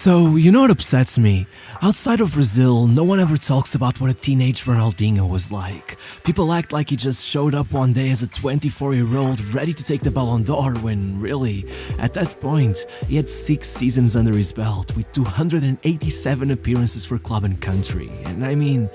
So, you know what upsets me? Outside of Brazil, no one ever talks about what a teenage Ronaldinho was like. People act like he just showed up one day as a 24-year-old ready to take the Ballon d'Or when, really, at that point, he had 6 seasons under his belt with 287 appearances for club and country. And I mean,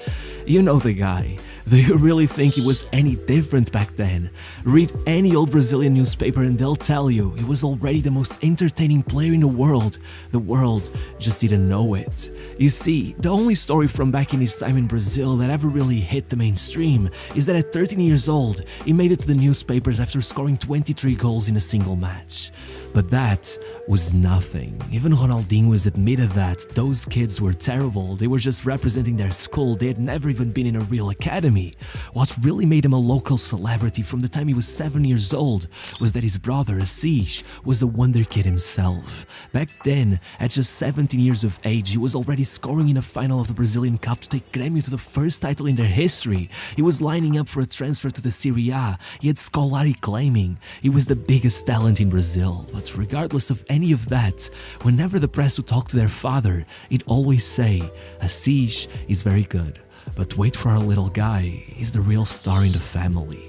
you know the guy. Do you really think he was any different back then? Read any old Brazilian newspaper and they'll tell you he was already the most entertaining player in the world. The world just didn't know it. You see, the only story from back in his time in Brazil that ever really hit the mainstream is that at 13 years old, he made it to the newspapers after scoring 23 goals in a single match. But that was nothing. Even Ronaldinho has admitted that those kids were terrible. They were just representing their school. They had never even been in a real academy. What really made him a local celebrity from the time he was 7 years old was that his brother, Assis, was a wonder kid himself. Back then, at just 17 years of age, he was already scoring in a final of the Brazilian Cup to take Grêmio to the first title in their history. He was lining up for a transfer to the Serie A. He had Scolari claiming he was the biggest talent in Brazil. But regardless of any of that, whenever the press would talk to their father, he'd always say, Assis is very good, but wait for our little guy, he's the real star in the family.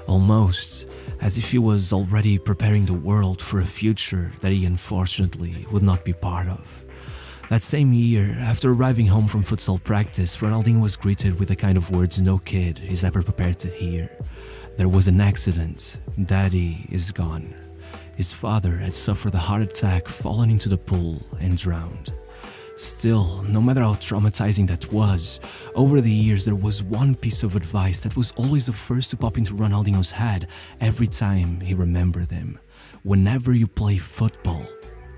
Almost as if he was already preparing the world for a future that he unfortunately would not be part of. That same year, after arriving home from futsal practice, Ronaldinho was greeted with the kind of words no kid is ever prepared to hear. There was an accident. Daddy is gone. His father had suffered a heart attack, fallen into the pool, and drowned. Still, no matter how traumatizing that was, over the years there was one piece of advice that was always the first to pop into Ronaldinho's head every time he remembered him. Whenever you play football,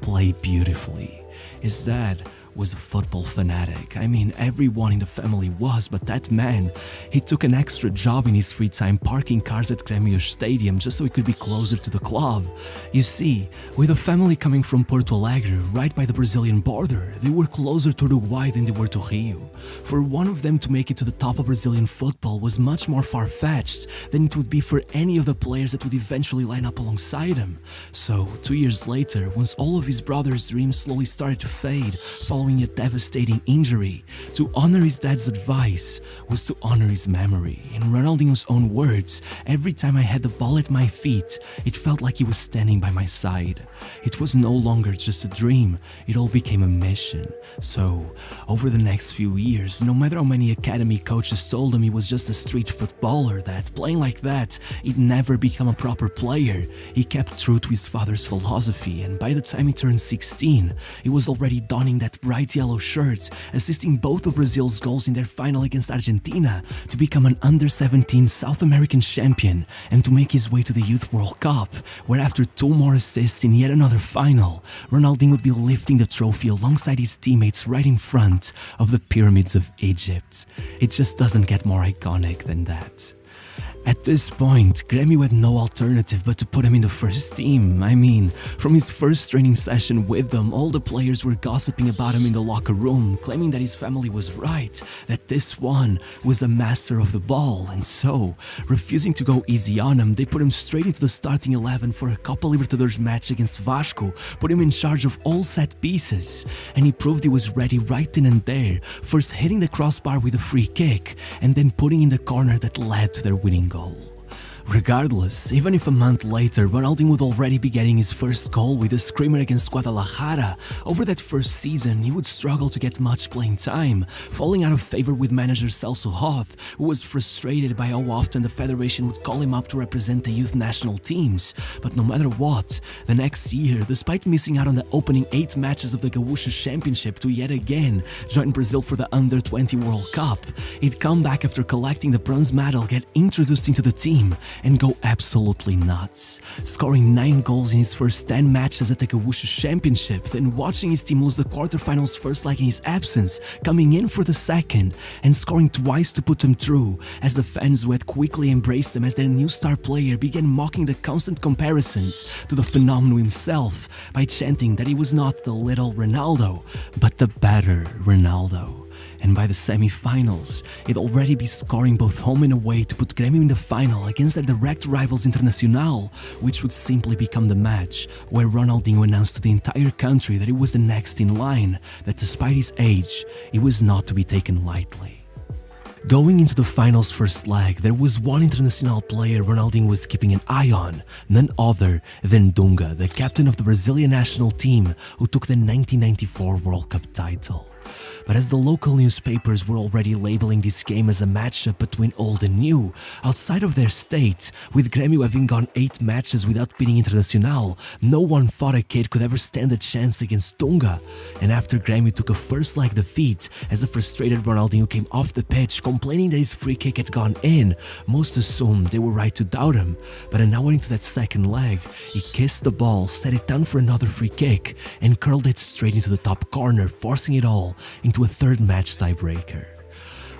play beautifully. His dad was a football fanatic. I mean, everyone in the family was, but that man, he took an extra job in his free time parking cars at Grêmio Stadium just so he could be closer to the club. You see, with a family coming from Porto Alegre, right by the Brazilian border, they were closer to Uruguay than they were to Rio. For one of them to make it to the top of Brazilian football was much more far-fetched than it would be for any of the players that would eventually line up alongside him. So, 2 years later, once all of his brother's dreams slowly started to fade, following a devastating injury, to honor his dad's advice was to honor his memory. In Ronaldinho's own words, every time I had the ball at my feet, it felt like he was standing by my side. It was no longer just a dream, it all became a mission. So, over the next few years, no matter how many academy coaches told him he was just a street footballer, that playing like that, he'd never become a proper player, he kept true to his father's philosophy, and by the time he turned 16, he was already donning that bright yellow shirt, assisting both of Brazil's goals in their final against Argentina to become an under-17 South American champion and to make his way to the Youth World Cup, where after 2 more assists in yet another final, Ronaldinho would be lifting the trophy alongside his teammates right in front of the pyramids of Egypt. It just doesn't get more iconic than that. At this point, Grêmio had no alternative but to put him in the first team. I mean, from his first training session with them, all the players were gossiping about him in the locker room, claiming that his family was right, that this one was a master of the ball, and so, refusing to go easy on him, they put him straight into the starting 11 for a Copa Libertadores match against Vasco, put him in charge of all set pieces, and he proved he was ready right then and there, first hitting the crossbar with a free kick, and then putting in the corner that led to their winning goal. Regardless, even if a month later Ronaldinho would already be getting his first goal with a screamer against Guadalajara, over that first season he would struggle to get much playing time, falling out of favor with manager Celso Roth, who was frustrated by how often the federation would call him up to represent the youth national teams. But no matter what, the next year, despite missing out on the opening 8 matches of the Gaúcho Championship to yet again join Brazil for the Under-20 World Cup, he'd come back after collecting the bronze medal, get introduced into the team, and go absolutely nuts, scoring 9 goals in his first 10 matches at the Gaúcho Championship, then watching his team lose the quarterfinals first leg in his absence, coming in for the second, and scoring twice to put them through, as the fans who had quickly embraced him as their new star player began mocking the constant comparisons to the phenomenon himself by chanting that he was not the little Ronaldo, but the better Ronaldo. and by the semi-finals, he'd already be scoring both home and away to put Grêmio in the final against their direct rivals Internacional, which would simply become the match where Ronaldinho announced to the entire country that he was the next in line, that despite his age, he was not to be taken lightly. Going into the finals first leg, there was one international player Ronaldinho was keeping an eye on, none other than Dunga, the captain of the Brazilian national team who took the 1994 World Cup title. But as the local newspapers were already labeling this game as a matchup between old and new, outside of their state, with Grêmio having gone 8 matches without beating Internacional, no one thought a kid could ever stand a chance against Dunga. And after Grêmio took a first leg defeat, as a frustrated Ronaldinho came off the pitch complaining that his free kick had gone in, most assumed they were right to doubt him. But an hour into that second leg, he kissed the ball, set it down for another free kick, and curled it straight into the top corner, forcing it all into a third match tiebreaker.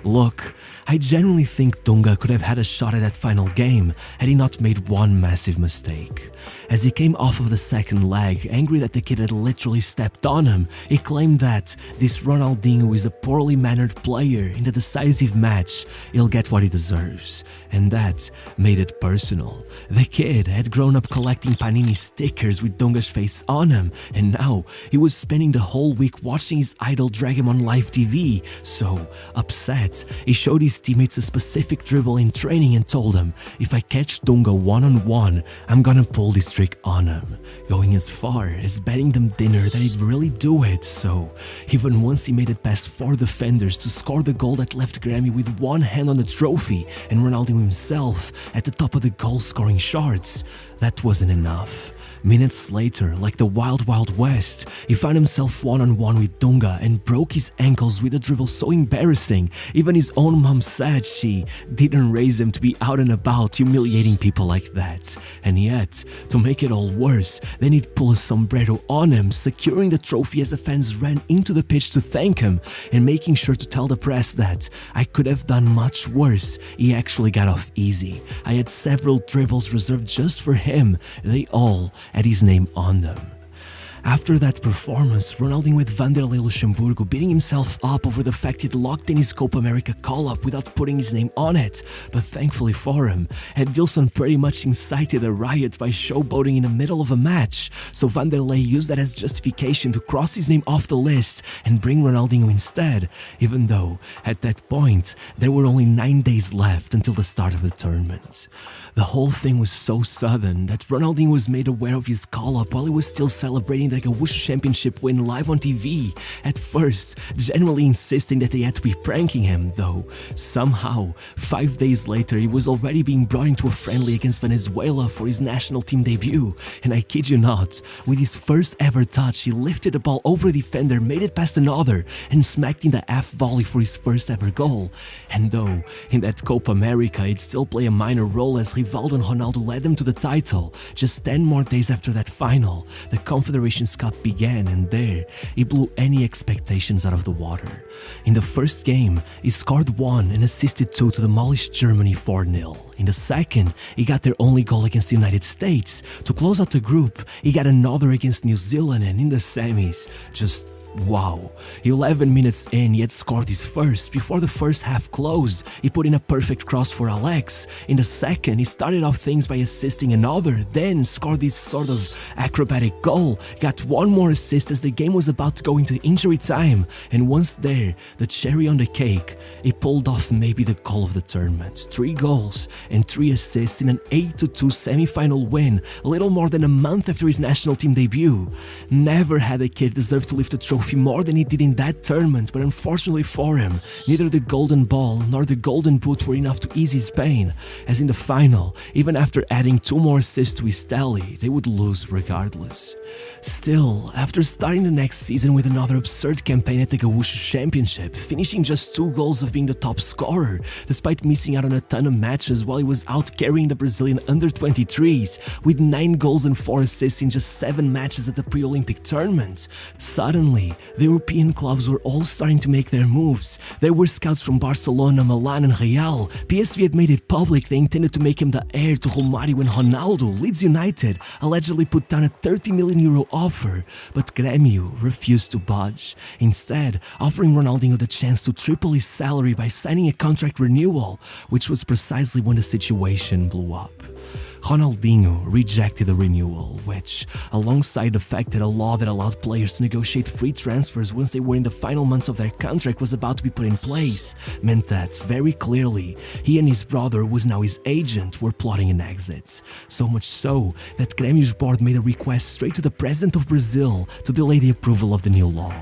Look, I genuinely think Dunga could have had a shot at that final game had he not made one massive mistake. As he came off of the second leg, angry that the kid had literally stepped on him, he claimed that this Ronaldinho is a poorly mannered player. In the decisive match, he'll get what he deserves. And that made it personal. The kid had grown up collecting Panini stickers with Dunga's face on him, and now he was spending the whole week watching his idol drag him on live TV. So, upset, he showed his teammates a specific dribble in training and told them, if I catch Dunga one-on-one, I'm gonna pull this trick on him, going as far as betting them dinner that he'd really do it. So even once he made it past 4 defenders to score the goal that left Grêmio with one hand on the trophy and Ronaldinho himself at the top of the goal-scoring charts, that wasn't enough. Minutes later, like the Wild Wild West, he found himself one-on-one with Dunga and broke his ankles with a dribble so embarrassing, even his own mom said she didn't raise him to be out and about humiliating people like that. And yet, to make it all worse, then he'd pull a sombrero on him, securing the trophy as the fans ran into the pitch to thank him, and making sure to tell the press that I could have done much worse. He actually got off easy. I had several dribbles reserved just for him. They all had his name on them. After that performance, Ronaldinho with Vanderlei Luxemburgo beating himself up over the fact he'd locked in his Copa America call-up without putting his name on it. But thankfully for him, Edilson pretty much incited a riot by showboating in the middle of a match, so Vanderlei used that as justification to cross his name off the list and bring Ronaldinho instead, even though, at that point, there were only 9 days left until the start of the tournament. The whole thing was so sudden that Ronaldinho was made aware of his call-up while he was still celebrating the Gaúcho Championship win live on TV, at first generally insisting that they had to be pranking him, though somehow 5 days later he was already being brought into a friendly against Venezuela for his national team debut, and I kid you not, with his first ever touch he lifted the ball over the defender, made it past another, and smacked in the half volley for his first ever goal. And though in that Copa America he'd still play a minor role as Rivaldo and Ronaldo led them to the title, just 10 more days after that final, the Confederations Cup began, and there he blew any expectations out of the water. In the first game, he scored 1 and assisted 2 to demolish Germany 4-0. In the second, he got their only goal against the United States. To close out the group, he got another against New Zealand, and in the semis, just wow. 11 minutes in, he had scored his first. Before the first half closed, he put in a perfect cross for Alex. In the second, he started off things by assisting another, then scored this sort of acrobatic goal, got one more assist as the game was about to go into injury time, and once there, the cherry on the cake, he pulled off maybe the goal of the tournament. 3 goals and 3 assists in an 8-2 semi-final win, a little more than a month after his national team debut. Never had a kid deserve to lift a trophy more than he did in that tournament, but unfortunately for him, neither the golden ball nor the golden boot were enough to ease his pain, as in the final, even after adding 2 more assists to his tally, they would lose regardless. Still, after starting the next season with another absurd campaign at the Gaúcho Championship, finishing just 2 goals of being the top scorer, despite missing out on a ton of matches while he was out carrying the Brazilian under-23s, with 9 goals and 4 assists in just 7 matches at the pre-Olympic tournament, suddenly, the European clubs were all starting to make their moves. There were scouts from Barcelona, Milan and Real. PSV had made it public they intended to make him the heir to Romario and Ronaldo. Leeds United allegedly put down a €30 million offer, but Grêmio refused to budge, instead offering Ronaldinho the chance to triple his salary by signing a contract renewal, which was precisely when the situation blew up. Ronaldinho rejected the renewal, which, alongside the fact that a law that allowed players to negotiate free transfers once they were in the final months of their contract was about to be put in place, meant that, very clearly, he and his brother, who was now his agent, were plotting an exit. So much so that Grêmio's board made a request straight to the president of Brazil to delay the approval of the new law.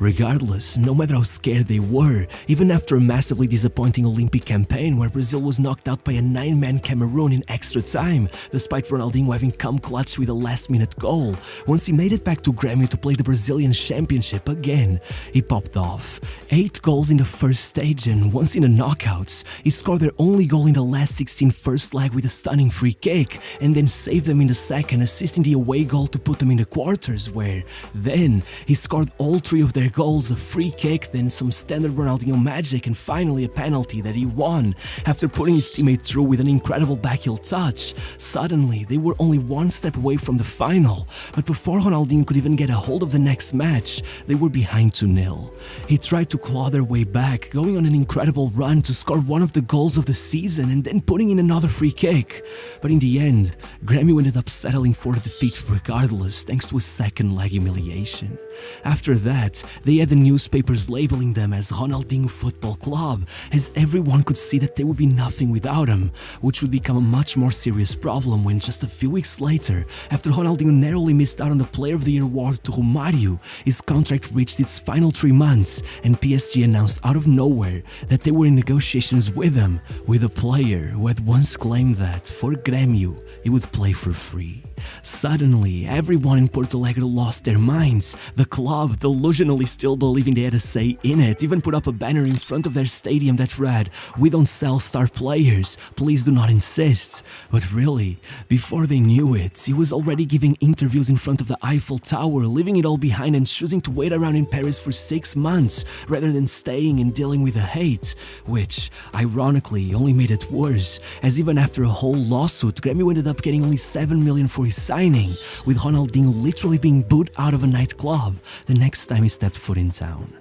Regardless, no matter how scared they were, even after a massively disappointing Olympic campaign where Brazil was knocked out by a 9-man Cameroon in extra time, despite Ronaldinho having come clutch with a last-minute goal, once he made it back to Grêmio to play the Brazilian Championship again, he popped off. 8 goals in the first stage, and once in the knockouts, he scored their only goal in the last 16 first leg with a stunning free kick, and then saved them in the second, assisting the away goal to put them in the quarters, where then he scored all 3 of their goals, a free kick, then some standard Ronaldinho magic, and finally a penalty that he won after putting his teammate through with an incredible backheel touch. Suddenly, they were only 1 step away from the final, but before Ronaldinho could even get a hold of the next match, they were behind 2-0. He tried to claw their way back, going on an incredible run to score one of the goals of the season and then putting in another free kick. But in the end, Grêmio ended up settling for a defeat regardless, thanks to a second leg humiliation. After that, they had the newspapers labeling them as Ronaldinho Football Club, as everyone could see that they would be nothing without him, which would become a much more serious problem when just a few weeks later, after Ronaldinho narrowly missed out on the Player of the Year award to Romario, his contract reached its final 3 months, and PSG announced out of nowhere that they were in negotiations with him, with a player who had once claimed that, for Grêmio, he would play for free. Suddenly, everyone in Porto Alegre lost their minds. The club, delusionally still believing they had a say in it, even put up a banner in front of their stadium that read, "We don't sell star players, please do not insist." But really, before they knew it, he was already giving interviews in front of the Eiffel Tower, leaving it all behind and choosing to wait around in Paris for 6 months rather than staying and dealing with the hate, which, ironically, only made it worse, as even after a whole lawsuit, Grêmio ended up getting only $7 million for his signing, with Ronaldinho literally being booed out of a nightclub the next time he stepped foot in town.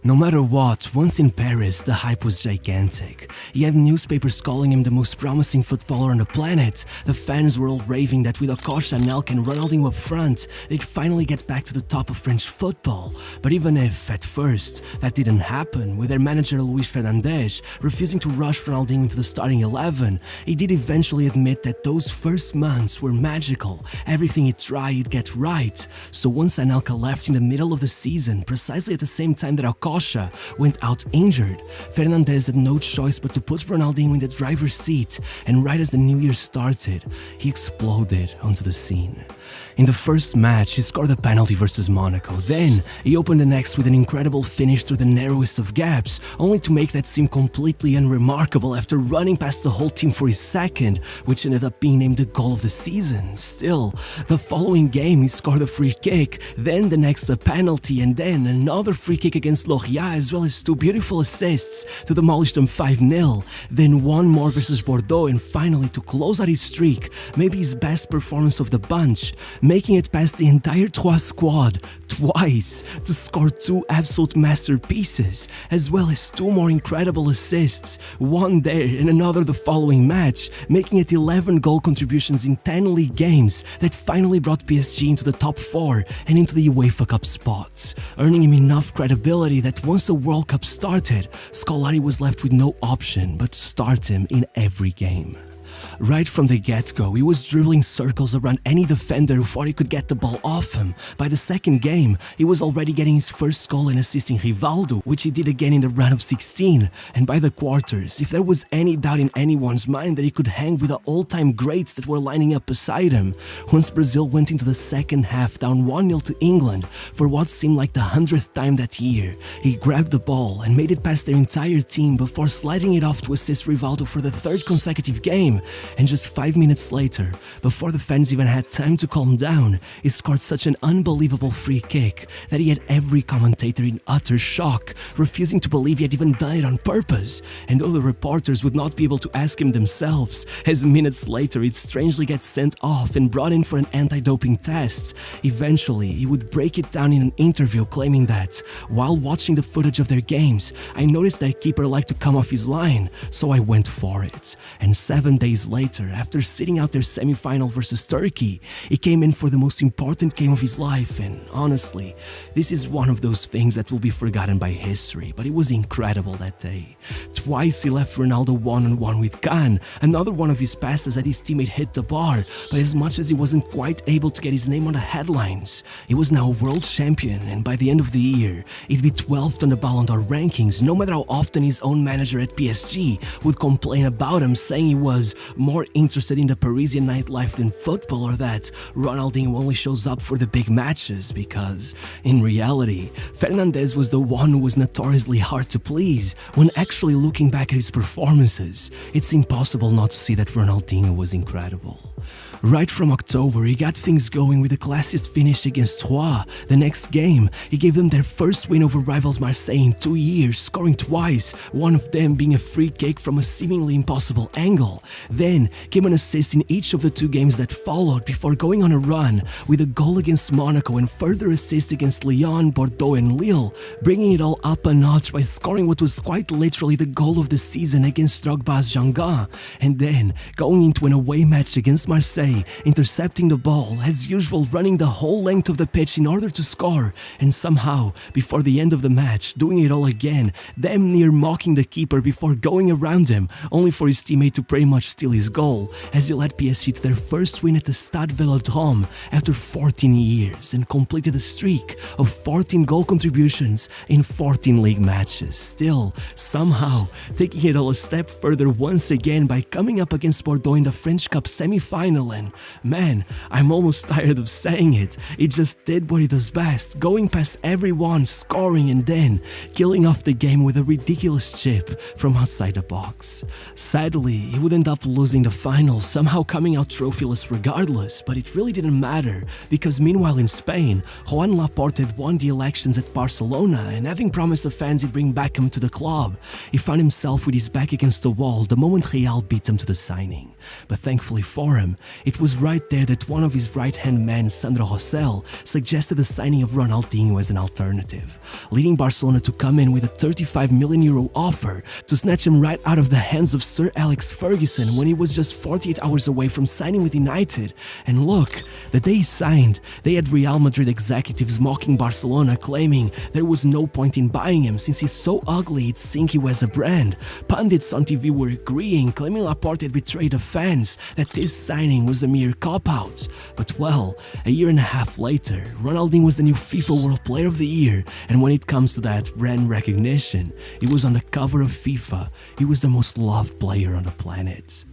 No matter what, once in Paris, the hype was gigantic. He had newspapers calling him the most promising footballer on the planet. The fans were all raving that with Okocha, Nelk and Ronaldinho up front, they'd finally get back to the top of French football. But even if, at first, that didn't happen, with their manager Luis Fernandes refusing to rush Ronaldinho into the starting 11, he did eventually admit that those first months were magical. Everything he'd try, he'd get right. So once Anelka left in the middle of the season, precisely at the same time that Okocha went out injured, Fernandes had no choice but to put Ronaldinho in the driver's seat, and right as the new year started, he exploded onto the scene. In the first match, he scored a penalty versus Monaco. Then, he opened the next with an incredible finish through the narrowest of gaps, only to make that seem completely unremarkable after running past the whole team for his second, which ended up being named the goal of the season. Still, the following game, he scored a free kick, then the next a penalty, and then another free kick against Lorient, as well as 2 beautiful assists to demolish them 5-0, then 1 more versus Bordeaux, and finally, to close out his streak, maybe his best performance of the bunch, making it past the entire Trois squad twice to score 2 absolute masterpieces, as well as 2 more incredible assists, 1 there and another the following match, making it 11 goal contributions in 10 league games that finally brought PSG into the top 4 and into the UEFA Cup spots, earning him enough credibility that once the World Cup started, Scolari was left with no option but to start him in every game. Right from the get-go, he was dribbling circles around any defender who thought he could get the ball off him. By the second game, he was already getting his first goal and assisting Rivaldo, which he did again in the round of 16. And by the quarters, if there was any doubt in anyone's mind that he could hang with the all-time greats that were lining up beside him, once Brazil went into the second half down 1-0 to England for what seemed like the 100th time that year, he grabbed the ball and made it past their entire team before sliding it off to assist Rivaldo for the 3rd consecutive game, and just 5 minutes later, before the fans even had time to calm down, he scored such an unbelievable free kick that he had every commentator in utter shock, refusing to believe he had even done it on purpose. And though the reporters would not be able to ask him themselves, as minutes later he'd strangely get sent off and brought in for an anti-doping test, eventually he would break it down in an interview, claiming that, while watching the footage of their games, I noticed that keeper liked to come off his line, so I went for it. And 7 days later, after sitting out their semi-final versus Turkey, he came in for the most important game of his life, and honestly, this is one of those things that will be forgotten by history, but it was incredible that day. Twice he left Ronaldo one-on-one with Khan, another one of his passes that his teammate hit the bar, but as much as he wasn't quite able to get his name on the headlines, he was now a world champion, and by the end of the year, he'd be 12th on the Ballon d'Or rankings, no matter how often his own manager at PSG would complain about him, saying he was more interested in the Parisian nightlife than football, or that Ronaldinho only shows up for the big matches, because, in reality, Fernandez was the one who was notoriously hard to please. When actually looking back at his performances, it's impossible not to see that Ronaldinho was incredible. Right from October, he got things going with a classist finish against Troyes. The next game, he gave them their first win over rivals Marseille in 2 years, scoring twice, one of them being a free kick from a seemingly impossible angle. Then came an assist in each of the 2 games that followed, before going on a run with a goal against Monaco and further assist against Lyon, Bordeaux and Lille, bringing it all up a notch by scoring what was quite literally the goal of the season against Drogba's Jangan, and then going into an away match against Marseille, intercepting the ball, as usual running the whole length of the pitch in order to score, and somehow, before the end of the match, doing it all again, damn near mocking the keeper before going around him, only for his teammate to pretty much steal his goal, as he led PSG to their first win at the Stade Vélodrome after 14 years, and completed a streak of 14 goal contributions in 14 league matches, still, somehow, taking it all a step further once again by coming up against Bordeaux in the French Cup semi-final. And man, I'm almost tired of saying it, he just did what he does best, going past everyone, scoring, and then killing off the game with a ridiculous chip from outside the box. Sadly, he would end up losing the final, somehow coming out trophyless regardless, but it really didn't matter, because meanwhile in Spain, Joan Laporte had won the elections at Barcelona, and having promised the fans he'd bring Beckham to the club, he found himself with his back against the wall the moment Real beat him to the signing. But thankfully for him, it was right there that one of his right-hand men, Sandro Rosell, suggested the signing of Ronaldinho as an alternative, leading Barcelona to come in with a €35 million offer to snatch him right out of the hands of Sir Alex Ferguson when he was just 48 hours away from signing with United. And look, the day he signed, they had Real Madrid executives mocking Barcelona, claiming there was no point in buying him since he's so ugly he'd sink you as a brand. Pundits on TV were agreeing, claiming Laporte had betrayed the fans, that this signing was a mere cop-out. But well, a year and a half later, Ronaldinho was the new FIFA World Player of the Year, and when it comes to that brand recognition, he was on the cover of FIFA. He was the most loved player on the planet.